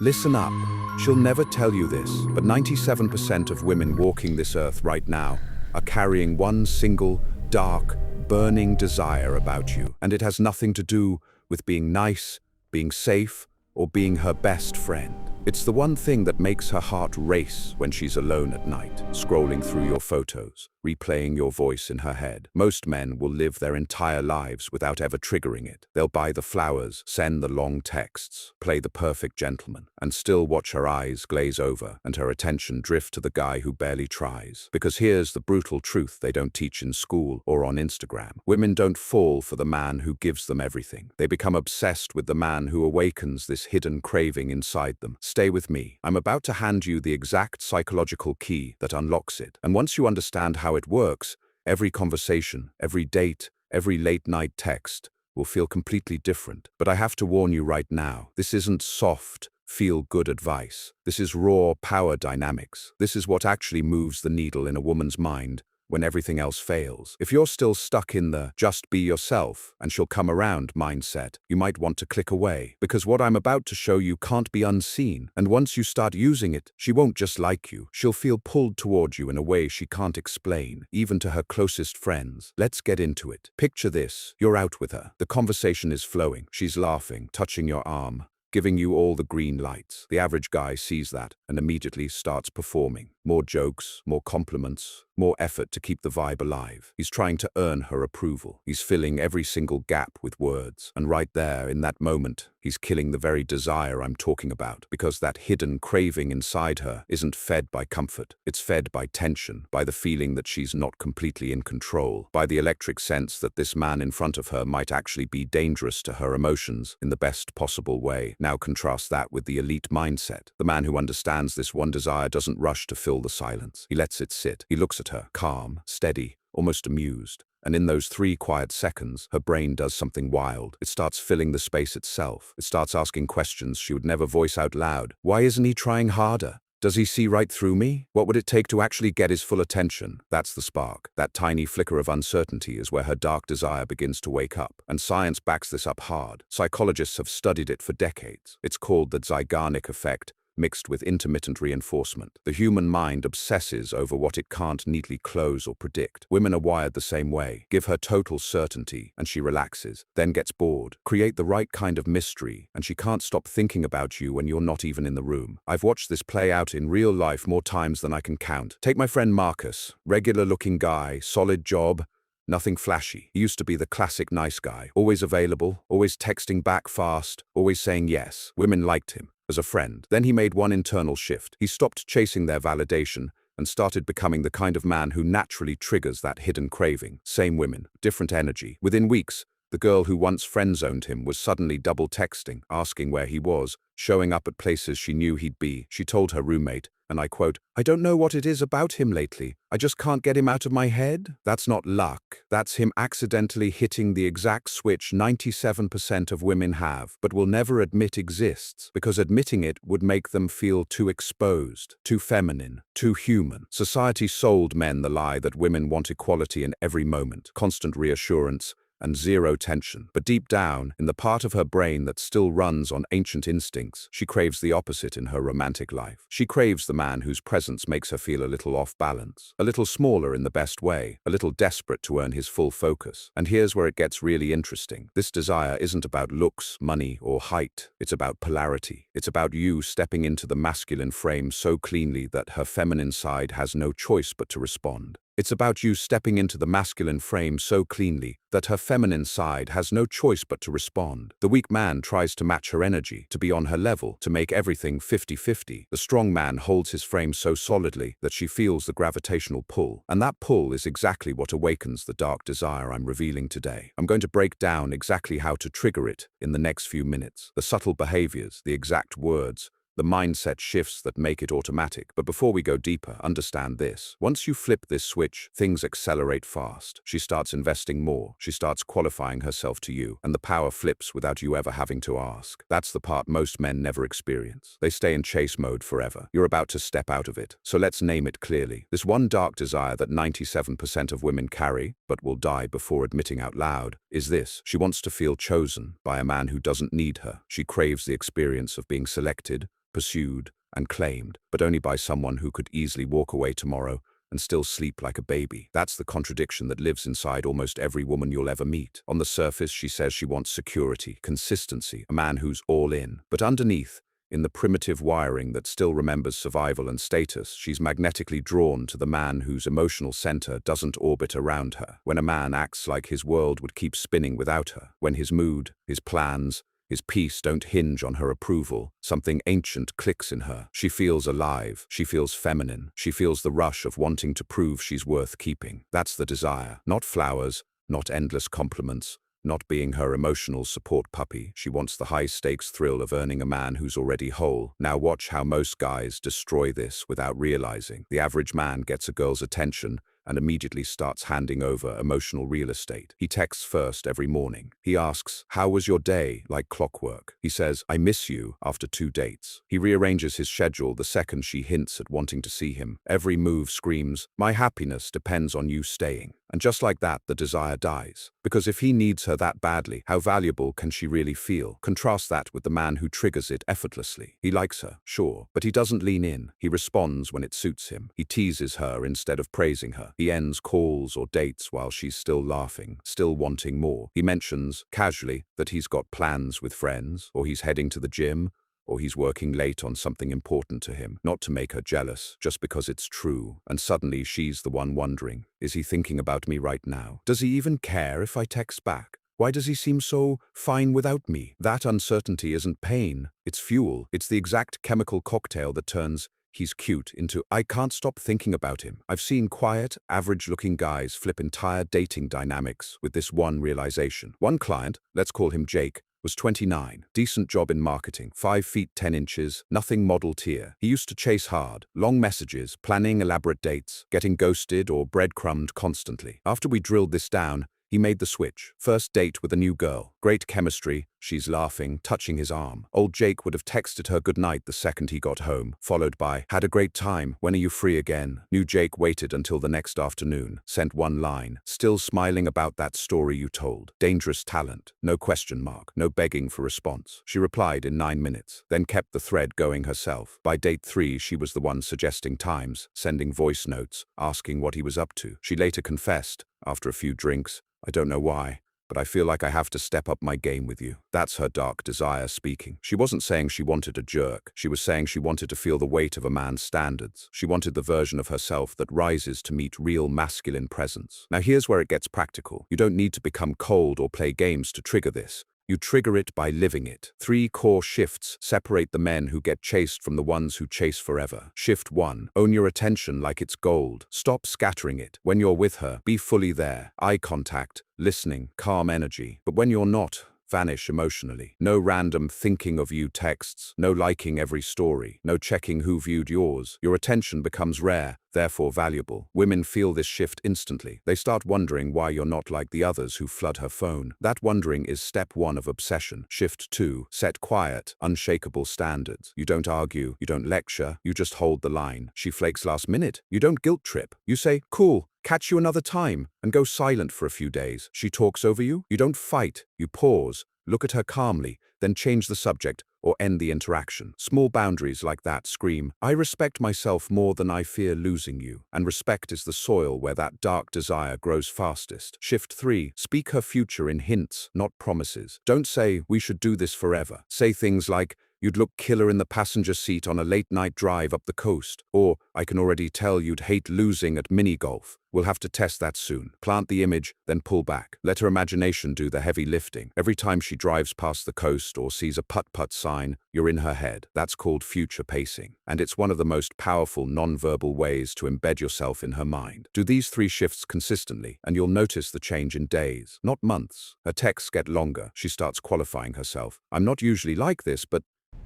Listen up. She'll never tell you this, but 97% of women walking this earth right now are carrying one single, dark, burning desire about you. And it has nothing to do with being nice, being safe, or being her best friend. It's the one thing that makes her heart race when she's alone at night, scrolling through your photos, replaying your voice in her head. Most men will live their entire lives without ever triggering it. They'll buy the flowers, send the long texts, play the perfect gentleman, and still watch her eyes glaze over and her attention drift to the guy who barely tries. Because here's the brutal truth they don't teach in school or on Instagram. Women don't fall for the man who gives them everything. They become obsessed with the man who awakens this hidden craving inside them. Stay with me. I'm about to hand you the exact psychological key that unlocks it. And once you understand how it works, every conversation, every date, every late-night text will feel completely different. But I have to warn you right now, this isn't soft, feel-good advice. This is raw power dynamics. This is what actually moves the needle in a woman's mind when everything else fails. If you're still stuck in the just be yourself and she'll come around mindset, you might want to click away, because what I'm about to show you can't be unseen. And once you start using it, she won't just like you. She'll feel pulled toward you in a way she can't explain, even to her closest friends. Let's get into it. Picture this. You're out with her. The conversation is flowing. She's laughing, touching your arm, giving you all the green lights. The average guy sees that and immediately starts performing. More jokes, more compliments, more effort to keep the vibe alive. He's trying to earn her approval. He's filling every single gap with words. And right there, in that moment, he's killing the very desire I'm talking about. Because that hidden craving inside her isn't fed by comfort. It's fed by tension, by the feeling that she's not completely in control, by the electric sense that this man in front of her might actually be dangerous to her emotions in the best possible way. Now contrast that with the elite mindset. The man who understands this one desire doesn't rush to fill the silence. He lets it sit. He looks at her, calm, steady, almost amused. And in those 3 quiet seconds, her brain does something wild. It starts filling the space itself. It starts asking questions she would never voice out loud. Why isn't he trying harder? Does he see right through me? What would it take to actually get his full attention? That's the spark. That tiny flicker of uncertainty is where her dark desire begins to wake up. And science backs this up hard. Psychologists have studied it for decades. It's called the Zeigarnik effect, mixed with intermittent reinforcement. The human mind obsesses over what it can't neatly close or predict. Women are wired the same way. Give her total certainty, and she relaxes, then gets bored. Create the right kind of mystery, and she can't stop thinking about you when you're not even in the room. I've watched this play out in real life more times than I can count. Take my friend Marcus, regular-looking guy, solid job, nothing flashy. He used to be the classic nice guy, always available, always texting back fast, always saying yes. Women liked him as a friend. Then he made one internal shift. He stopped chasing their validation and started becoming the kind of man who naturally triggers that hidden craving. Same women, different energy. Within weeks, the girl who once friend-zoned him was suddenly double texting, asking where he was, showing up at places she knew he'd be. She told her roommate, and I quote, "I don't know what it is about him lately. I just can't get him out of my head." That's not luck. That's him accidentally hitting the exact switch 97% of women have, but will never admit exists, because admitting it would make them feel too exposed, too feminine, too human. Society sold men the lie that women want equality in every moment, constant reassurance, and zero tension. But deep down, in the part of her brain that still runs on ancient instincts, she craves the opposite in her romantic life. She craves the man whose presence makes her feel a little off balance, a little smaller in the best way, a little desperate to earn his full focus. And here's where it gets really interesting. This desire isn't about looks, money, or height. It's about polarity. It's about you stepping into the masculine frame so cleanly that her feminine side has no choice but to respond. It's about you stepping into the masculine frame so cleanly that her feminine side has no choice but to respond. The weak man tries to match her energy, to be on her level, to make everything 50-50. The strong man holds his frame so solidly that she feels the gravitational pull. And that pull is exactly what awakens the dark desire I'm revealing today. I'm going to break down exactly how to trigger it in the next few minutes. The subtle behaviors, the exact words, the mindset shifts that make it automatic. But before we go deeper, understand this. Once you flip this switch, things accelerate fast. She starts investing more. She starts qualifying herself to you, and the power flips without you ever having to ask. That's the part most men never experience. They stay in chase mode forever. You're about to step out of it. So let's name it clearly. This one dark desire that 97% of women carry, but will die before admitting out loud, is this. She wants to feel chosen by a man who doesn't need her. She craves the experience of being selected, pursued, and claimed, but only by someone who could easily walk away tomorrow and still sleep like a baby. That's the contradiction that lives inside almost every woman you'll ever meet. On the surface, she says she wants security, consistency, a man who's all in. But underneath, in the primitive wiring that still remembers survival and status, she's magnetically drawn to the man whose emotional center doesn't orbit around her. When a man acts like his world would keep spinning without her, when his mood, his plans, his peace don't hinge on her approval, something ancient clicks in her. She feels alive. She feels feminine. She feels the rush of wanting to prove she's worth keeping. That's the desire. Not flowers, not endless compliments, not being her emotional support puppy. She wants the high-stakes thrill of earning a man who's already whole. Now watch how most guys destroy this without realizing. The average man gets a girl's attention and immediately starts handing over emotional real estate. He texts first every morning. He asks, "How was your day?" like clockwork. He says, "I miss you," after 2 dates. He rearranges his schedule the second she hints at wanting to see him. Every move screams, "My happiness depends on you staying." And just like that, the desire dies. Because if he needs her that badly, how valuable can she really feel? Contrast that with the man who triggers it effortlessly. He likes her, sure, but he doesn't lean in. He responds when it suits him. He teases her instead of praising her. He ends calls or dates while she's still laughing, still wanting more. He mentions, casually, that he's got plans with friends, or he's heading to the gym, or he's working late on something important to him, not to make her jealous, just because it's true. And suddenly she's the one wondering, is he thinking about me right now? Does he even care if I text back? Why does he seem so fine without me? That uncertainty isn't pain, it's fuel. It's the exact chemical cocktail that turns "he's cute" into "I can't stop thinking about him." I've seen quiet, average-looking guys flip entire dating dynamics with this one realization. One client, let's call him Jake, was 29, decent job in marketing, 5 feet 10 inches, nothing model tier. He used to chase hard, long messages, planning elaborate dates, getting ghosted or breadcrumbed constantly. After we drilled this down, he made the switch. First date with a new girl. Great chemistry. She's laughing, touching his arm. Old Jake would have texted her goodnight the second he got home, followed by, "Had a great time. When are you free again?" New Jake waited until the next afternoon, sent one line, "Still smiling about that story you told." Dangerous talent. No question mark. No begging for response. She replied in 9 minutes, then kept the thread going herself. By date 3, she was the one suggesting times, sending voice notes, asking what he was up to. She later confessed, after a few drinks, "I don't know why, but I feel like I have to step up my game with you." That's her dark desire speaking. She wasn't saying she wanted a jerk. She was saying she wanted to feel the weight of a man's standards. She wanted the version of herself that rises to meet real masculine presence. Now here's where it gets practical. You don't need to become cold or play games to trigger this. You trigger it by living it. 3 core shifts separate the men who get chased from the ones who chase forever. Shift 1. Own your attention like it's gold. Stop scattering it. When you're with her, be fully there. Eye contact, listening, calm energy. But when you're not, vanish emotionally. No random thinking of you texts, no liking every story, no checking who viewed yours. Your attention becomes rare, therefore valuable. Women feel this shift instantly. They start wondering why you're not like the others who flood her phone. That wondering is step 1 of obsession. Shift 2. Set quiet, unshakable standards. You don't argue, you don't lecture, you just hold the line. She flakes last minute. You don't guilt trip. You say, "Cool, catch you another time," and go silent for a few days. She talks over you. You don't fight. You pause, look at her calmly, then change the subject or end the interaction. Small boundaries like that scream, "I respect myself more than I fear losing you." And respect is the soil where that dark desire grows fastest. Shift 3. Speak her future in hints, not promises. Don't say, "We should do this forever." Say things like, "You'd look killer in the passenger seat on a late-night drive up the coast," or, "I can already tell you'd hate losing at mini-golf. We'll have to test that soon." Plant the image, then pull back. Let her imagination do the heavy lifting. Every time she drives past the coast or sees a putt-putt sign, you're in her head. That's called future pacing. And it's one of the most powerful non-verbal ways to embed yourself in her mind. Do these 3 shifts consistently, and you'll notice the change in days, not months. Her texts get longer. She starts qualifying herself. "I'm not usually like this, but..."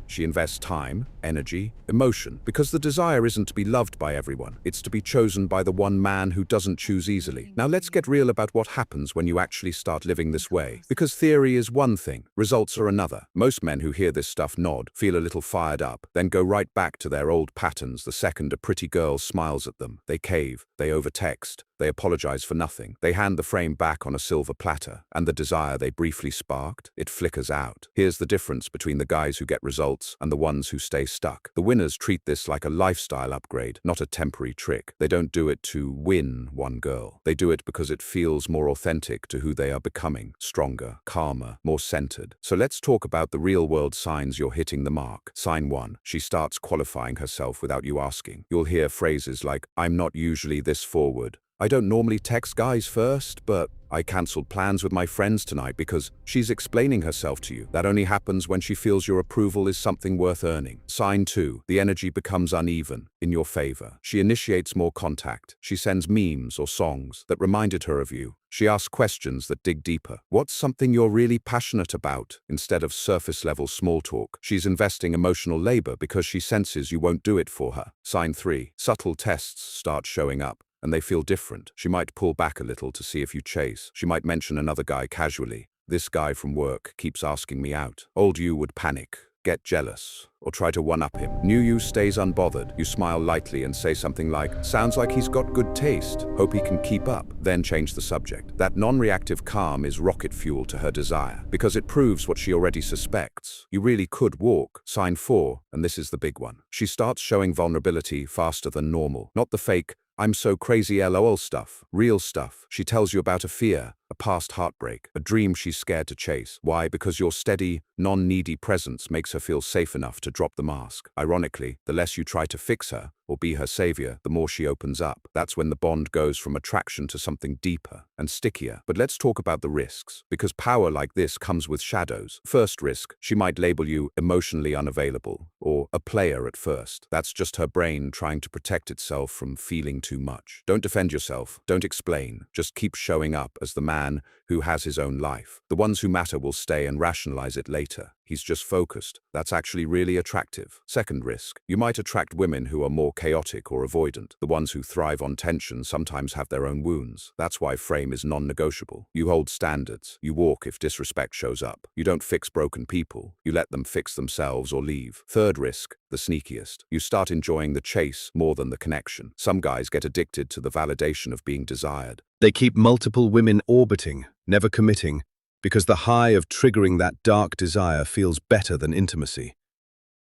She invests time, energy, emotion, because the desire isn't to be loved by everyone. It's to be chosen by the one man who doesn't choose easily. Now let's get real about what happens when you actually start living this way. Because theory is one thing, results are another. Most men who hear this stuff nod, feel a little fired up, then go right back to their old patterns the second a pretty girl smiles at them. They cave, they overtext, They apologize for nothing. They hand the frame back on a silver platter, and the desire they briefly sparked, it flickers out. Here's the difference between the guys who get results and the ones who stay stuck. The winners treat this like a lifestyle upgrade, not a temporary trick. They don't do it to win one girl. They do it because it feels more authentic to who they are becoming, stronger, calmer, more centered. So let's talk about the real-world signs you're hitting the mark. Sign 1. She starts qualifying herself without you asking. You'll hear phrases like, "I'm not usually this forward. I don't normally text guys first, but I cancelled plans with my friends tonight," because she's explaining herself to you. That only happens when she feels your approval is something worth earning. Sign 2. The energy becomes uneven, in your favor. She initiates more contact. She sends memes or songs that reminded her of you. She asks questions that dig deeper. What's something you're really passionate about? Instead of surface-level small talk, she's investing emotional labor because she senses you won't do it for her. Sign 3. Subtle tests start showing up, and they feel different. She might pull back a little to see if you chase. She might mention another guy casually. "This guy from work keeps asking me out." Old you would panic, get jealous, or try to one-up him. New you stays unbothered. You smile lightly and say something like, "Sounds like he's got good taste. Hope he can keep up." Then change the subject. That non-reactive calm is rocket fuel to her desire, because it proves what she already suspects. You really could walk. Sign 4, and this is the big one. She starts showing vulnerability faster than normal. Not the fake, "I'm so crazy LOL" stuff. Real stuff. She tells you about a fear, a past heartbreak, a dream she's scared to chase. Why? Because your steady, non-needy presence makes her feel safe enough to drop the mask. Ironically, the less you try to fix her or be her savior, the more she opens up. That's when the bond goes from attraction to something deeper and stickier. But let's talk about the risks, because power like this comes with shadows. First risk, she might label you emotionally unavailable or a player at first. That's just her brain trying to protect itself from feeling too much. Don't defend yourself. Don't explain. Just keep showing up as the man who has his own life. The ones who matter will stay and rationalize it later. He's just focused. That's actually really attractive. Second risk, you might attract women who are more chaotic or avoidant. The ones who thrive on tension sometimes have their own wounds. That's why frame is non-negotiable. You hold standards. You walk if disrespect shows up. You don't fix broken people. You let them fix themselves or leave. Third risk, the sneakiest. You start enjoying the chase more than the connection. Some guys get addicted to the validation of being desired. They keep multiple women orbiting, never committing, because the high of triggering that dark desire feels better than intimacy.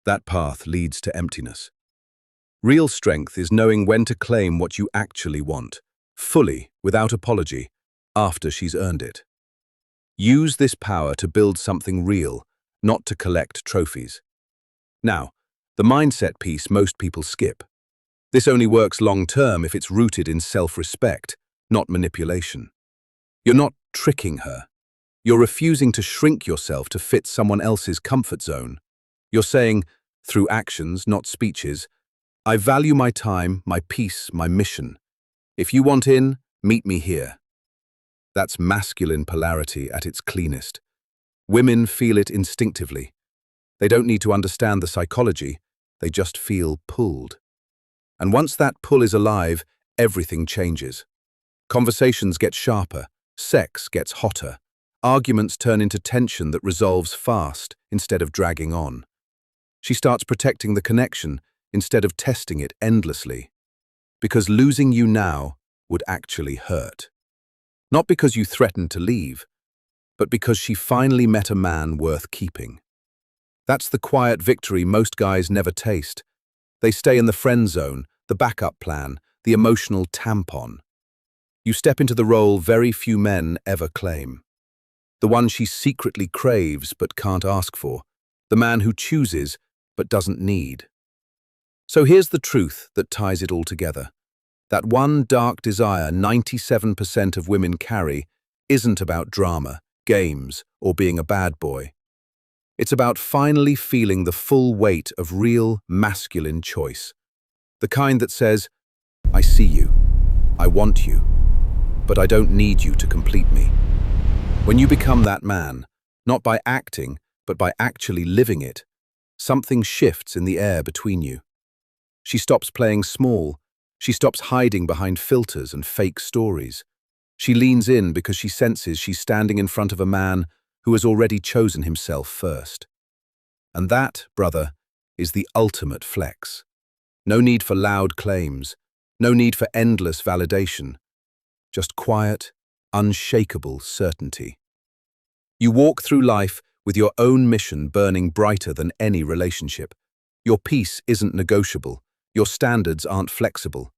That path leads to emptiness. Real strength is knowing when to claim what you actually want, fully, without apology, after she's earned it. Use this power to build something real, not to collect trophies. Now, the mindset piece most people skip. This only works long-term if it's rooted in self-respect, not manipulation. You're not tricking her. You're refusing to shrink yourself to fit someone else's comfort zone. You're saying, through actions, not speeches, "I value my time, my peace, my mission. If you want in, meet me here." That's masculine polarity at its cleanest. Women feel it instinctively. They don't need to understand the psychology, they just feel pulled. And once that pull is alive, everything changes. Conversations get sharper, sex gets hotter. Arguments turn into tension that resolves fast instead of dragging on. She starts protecting the connection instead of testing it endlessly. Because losing you now would actually hurt. Not because you threatened to leave, but because she finally met a man worth keeping. That's the quiet victory most guys never taste. They stay in the friend zone, the backup plan, the emotional tampon. You step into the role very few men ever claim. The one she secretly craves but can't ask for. The man who chooses but doesn't need. So here's the truth that ties it all together. That one dark desire 97% of women carry isn't about drama, games, or being a bad boy. It's about finally feeling the full weight of real masculine choice. The kind that says, "I see you, I want you, but I don't need you to complete me." When you become that man, not by acting, but by actually living it, something shifts in the air between you. She stops playing small. She stops hiding behind filters and fake stories. She leans in because she senses she's standing in front of a man who has already chosen himself first. And that, brother, is the ultimate flex. No need for loud claims. No need for endless validation. just quiet, unshakable certainty. You walk through life with your own mission burning brighter than any relationship. Your peace isn't negotiable. Your standards aren't flexible.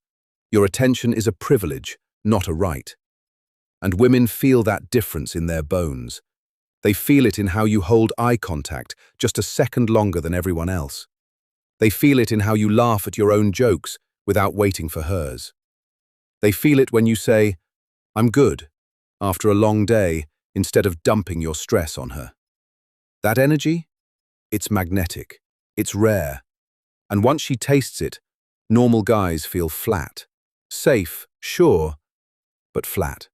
Your attention is a privilege, not a right. And women feel that difference in their bones. They feel it in how you hold eye contact just a second longer than everyone else. They feel it in how you laugh at your own jokes without waiting for hers. They feel it when you say, "I'm good," after a long day, instead of dumping your stress on her. That energy? It's magnetic. It's rare. And once she tastes it, normal guys feel flat. Safe, sure, but flat.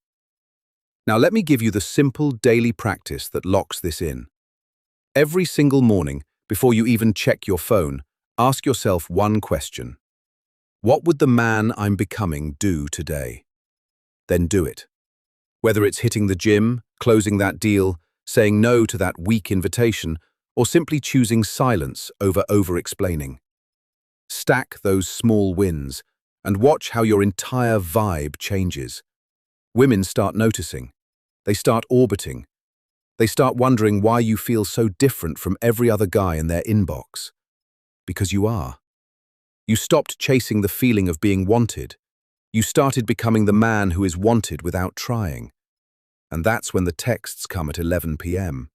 Now let me give you the simple daily practice that locks this in. Every single morning, before you even check your phone, ask yourself one question. What would the man I'm becoming do today? Then do it. Whether it's hitting the gym, closing that deal, saying no to that weak invitation, or simply choosing silence over explaining. Stack those small wins and watch how your entire vibe changes. Women start noticing. They start orbiting. They start wondering why you feel so different from every other guy in their inbox. Because you are. You stopped chasing the feeling of being wanted. You started becoming the man who is wanted without trying. And that's when the texts come at 11 p.m.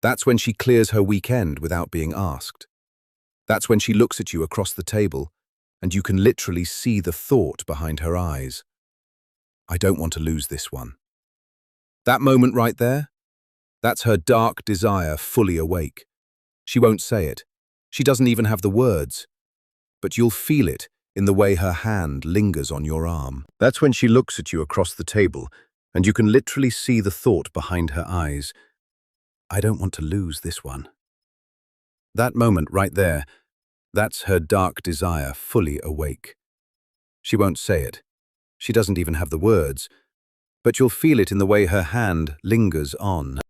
That's when she clears her weekend without being asked. That's when she looks at you across the table, and you can literally see the thought behind her eyes. I don't want to lose this one. That moment right there, that's her dark desire fully awake. She won't say it. She doesn't even have the words. But you'll feel it in the way her hand lingers on your arm. That's when she looks at you across the table, and you can literally see the thought behind her eyes. I don't want to lose this one. That moment right there, that's her dark desire fully awake. She won't say it. She doesn't even have the words, but you'll feel it in the way her hand lingers on.